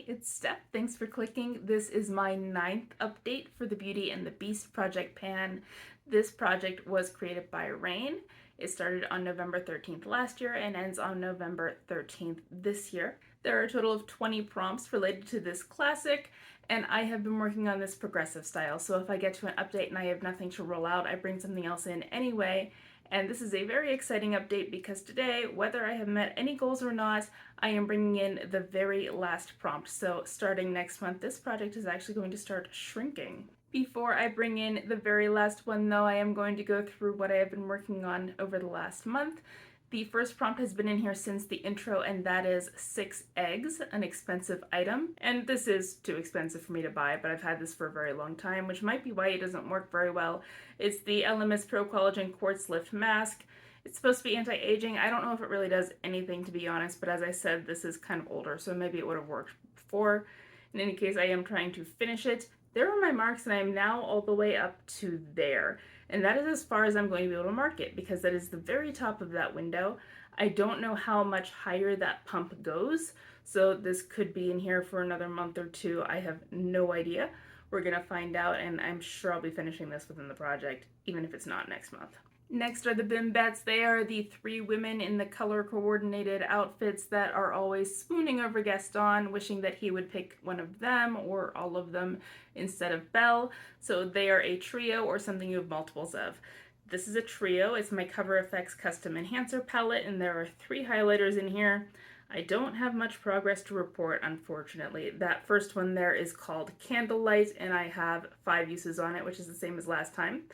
it's Steph. Thanks for clicking. This is my 9th update for the Beauty and the Beast project pan. This project was created by Rain. It started on November 13th last year and ends on November 13th this year. There are a total of 20 prompts related to this classic, and I have been working on this progressive style. So if I get to an update and I have nothing to roll out, I bring something else in anyway. And this is a very exciting update because today, whether I have met any goals or not, I am bringing in the very last prompt. So starting next month, this project is actually going to start shrinking. Before I bring in the very last one though, I am going to go through what I have been working on over the last month. The first prompt has been in here since the intro, and that is 6 eggs, an expensive item. And this is too expensive for me to buy, but I've had this for a very long time, which might be why it doesn't work very well. It's the LMS Pro Collagen Quartz Lift Mask. It's supposed to be anti-aging. I don't know if it really does anything, to be honest, but as I said, this is kind of older, so maybe it would have worked before. In any case, I am trying to finish it. There are my marks, and I am now all the way up to there. And that is as far as I'm going to be able to mark it, because that is the very top of that window. I don't know how much higher that pump goes, so this could be in here for another month or two. I have no idea. We're gonna find out, and I'm sure I'll be finishing this within the project, even if it's not next month. Next are the bimbets. They are the 3 women in the color coordinated outfits that are always swooning over Gaston, wishing that he would pick one of them or all of them instead of Belle. So they are a trio or something you have multiples of. This is a trio. It's my Cover FX Custom Enhancer palette, and there are 3 highlighters in here. I don't have much progress to report, unfortunately. That first one there is called Candlelight, and I have 5 uses on it, which is the same as last time.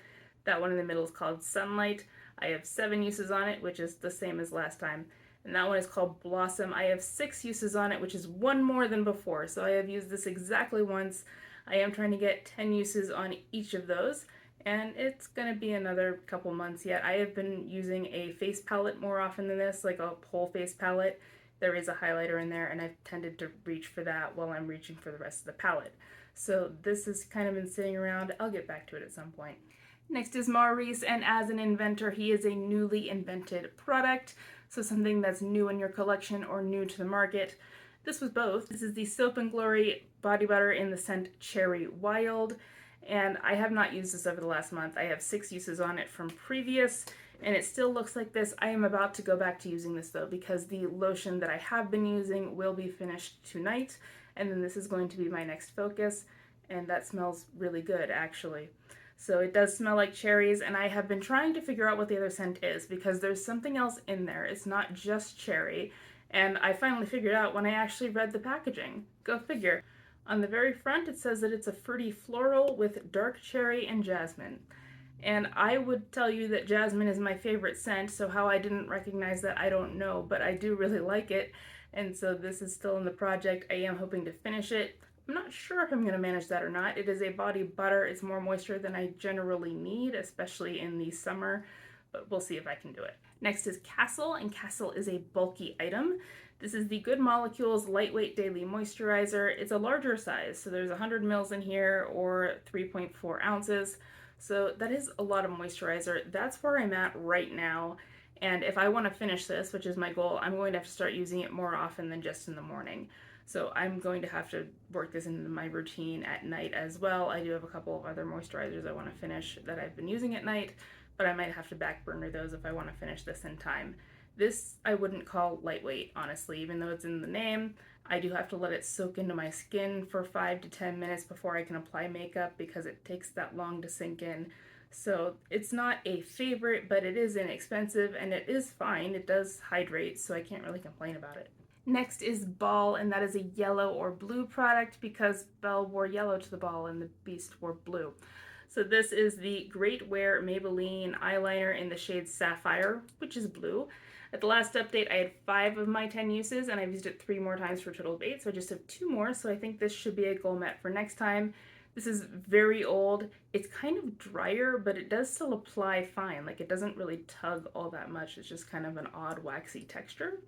That one in the middle is called Sunlight. I have 7 uses on it, which is the same as last time. And that one is called Blossom. I have 6 uses on it, which is 1 more than before. So I have used this exactly once. I am trying to get 10 uses on each of those, and it's going to be another couple months yet. I have been using a face palette more often than this, like a whole face palette. There is a highlighter in there, and I've tended to reach for that while I'm reaching for the rest of the palette. So this has kind of been sitting around. I'll get back to it at some point. Next is Maurice, and as an inventor, he is a newly invented product, so something that's new in your collection or new to the market. This was both. This is the Soap and Glory body butter in the scent Cherry Wild, and I have not used this over the last month. I have 6 uses on it from previous, and it still looks like this. I am about to go back to using this though, because the lotion that I have been using will be finished tonight, and then this is going to be my next focus, and that smells really good actually. So it does smell like cherries, and I have been trying to figure out what the other scent is because there's something else in there. It's not just cherry, and I finally figured out when I actually read the packaging. Go figure. On the very front it says that it's a fruity floral with dark cherry and jasmine. And I would tell you that jasmine is my favorite scent, so how I didn't recognize that I don't know, but I do really like it. And so this is still in the project. I am hoping to finish it. I'm not sure if I'm going to manage that or not. It is a body butter. It's more moisture than I generally need, especially in the summer, but we'll see if I can do it. Next is Castle, and Castle is a bulky item. This is the Good Molecules Lightweight Daily Moisturizer. It's a larger size, so there's 100 mils in here or 3.4 ounces. So that is a lot of moisturizer. That's where I'm at right now. And if I want to finish this, which is my goal, I'm going to have to start using it more often than just in the morning. So I'm going to have to work this into my routine at night as well. I do have a couple of other moisturizers I want to finish that I've been using at night, but I might have to back burner those if I want to finish this in time. This I wouldn't call lightweight, honestly, even though it's in the name. I do have to let it soak into my skin for 5 to 10 minutes before I can apply makeup because it takes that long to sink in. So it's not a favorite, but it is inexpensive and it is fine. It does hydrate, so I can't really complain about it. Next is Ball, and that is a yellow or blue product because Belle wore yellow to the ball and the Beast wore blue. So this is the Great Wear Maybelline eyeliner in the shade Sapphire, which is blue. At the last update, I had 5 of my 10 uses, and I've used it 3 more times for a total of 8, so I just have 2 more, so I think this should be a goal met for next time. This is very old. It's kind of drier, but it does still apply fine. Like, it doesn't really tug all that much. It's just kind of an odd waxy texture.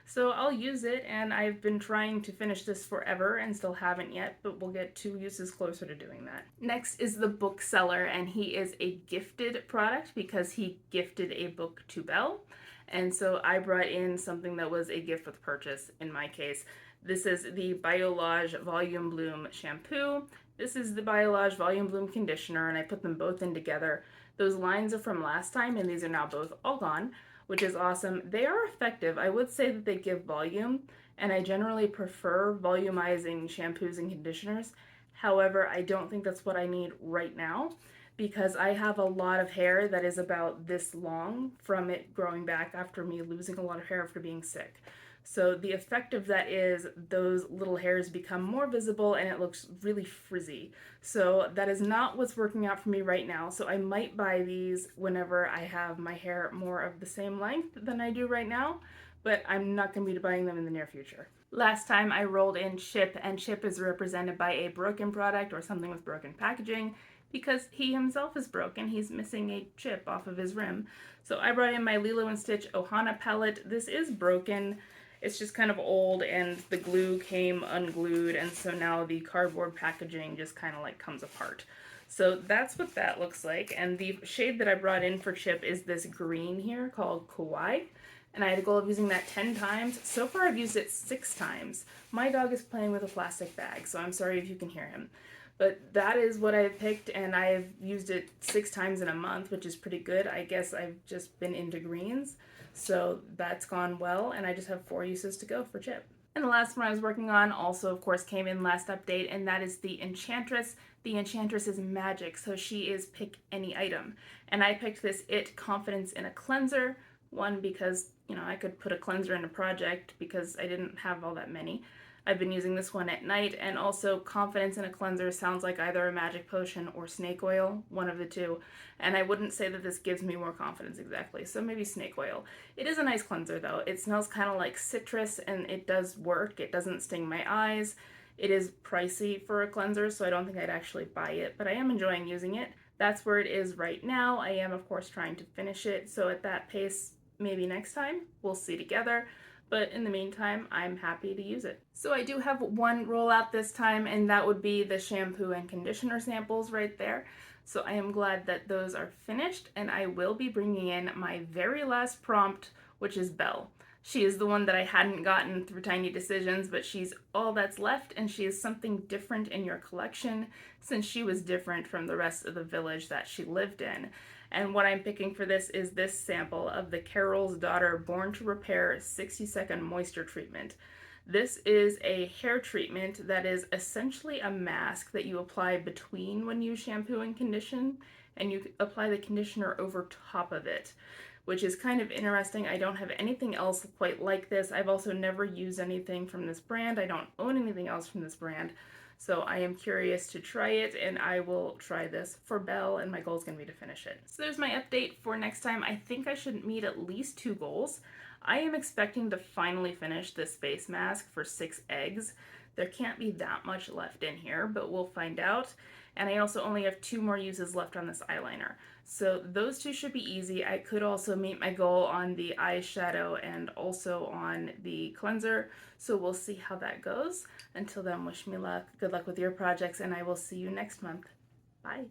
So I'll use it, and I've been trying to finish this forever and still haven't yet, but we'll get 2 uses closer to doing that. Next is the Bookseller, and he is a gifted product because he gifted a book to Belle. And so I brought in something that was a gift with purchase in my case. This is the Biolage Volume Bloom shampoo. This is the Biolage Volume Bloom conditioner, and I put them both in together. Those lines are from last time, and these are now both all gone, which is awesome. They are effective. I would say that they give volume, and I generally prefer volumizing shampoos and conditioners. However, I don't think that's what I need right now because I have a lot of hair that is about this long from it growing back after me losing a lot of hair after being sick. So the effect of that is those little hairs become more visible and it looks really frizzy. So that is not what's working out for me right now. So I might buy these whenever I have my hair more of the same length than I do right now, but I'm not going to be buying them in the near future. Last time I rolled in Chip, and Chip is represented by a broken product or something with broken packaging because he himself is broken. He's missing a chip off of his rim. So I brought in my Lilo & Stitch Ohana palette. This is broken. It's just kind of old and the glue came unglued, and so now the cardboard packaging just kind of like comes apart. So that's what that looks like, and the shade that I brought in for Chip is this green here called Kawaii, and I had a goal of using that 10 times. So far I've used it 6 times. My dog is playing with a plastic bag, so I'm sorry if you can hear him. But that is what I've picked, and I've used it 6 times in a month, which is pretty good. I guess I've just been into greens. So that's gone well, and I just have 4 uses to go for Chip. And the last one I was working on also, of course, came in last update, and that is the Enchantress. The Enchantress is magic, so she is pick any item. And I picked this It Confidence in a Cleanser. One, because, I could put a cleanser in a project because I didn't have all that many. I've been using this one at night, and also Confidence in a Cleanser sounds like either a magic potion or snake oil, one of the two, and I wouldn't say that this gives me more confidence exactly, so maybe snake oil. It is a nice cleanser though. It smells kind of like citrus, and it does work. It doesn't sting my eyes. It is pricey for a cleanser, so I don't think I'd actually buy it, but I am enjoying using it. That's where it is right now. I am, of course, trying to finish it, so at that pace, maybe next time, we'll see together. But in the meantime, I'm happy to use it. So I do have one rollout this time, and that would be the shampoo and conditioner samples right there. So I am glad that those are finished, and I will be bringing in my very last prompt, which is Belle. She is the one that I hadn't gotten through Tiny Decisions, but she's all that's left, and she is something different in your collection since she was different from the rest of the village that she lived in. And what I'm picking for this is this sample of the Carol's Daughter Born to Repair 60-second moisture treatment. This is a hair treatment that is essentially a mask that you apply between when you shampoo and condition, and you apply the conditioner over top of it, which is kind of interesting. I don't have anything else quite like this. I've also never used anything from this brand. I don't own anything else from this brand. So I am curious to try it, and I will try this for Belle, and my goal is going to be to finish it. So there's my update for next time. I think I should meet at least 2 goals. I am expecting to finally finish this face mask for 6 eggs. There can't be that much left in here, but we'll find out. And I also only have 2 more uses left on this eyeliner. So those 2 should be easy. I could also meet my goal on the eyeshadow and also on the cleanser. So we'll see how that goes. Until then, wish me luck. Good luck with your projects, and I will see you next month. Bye.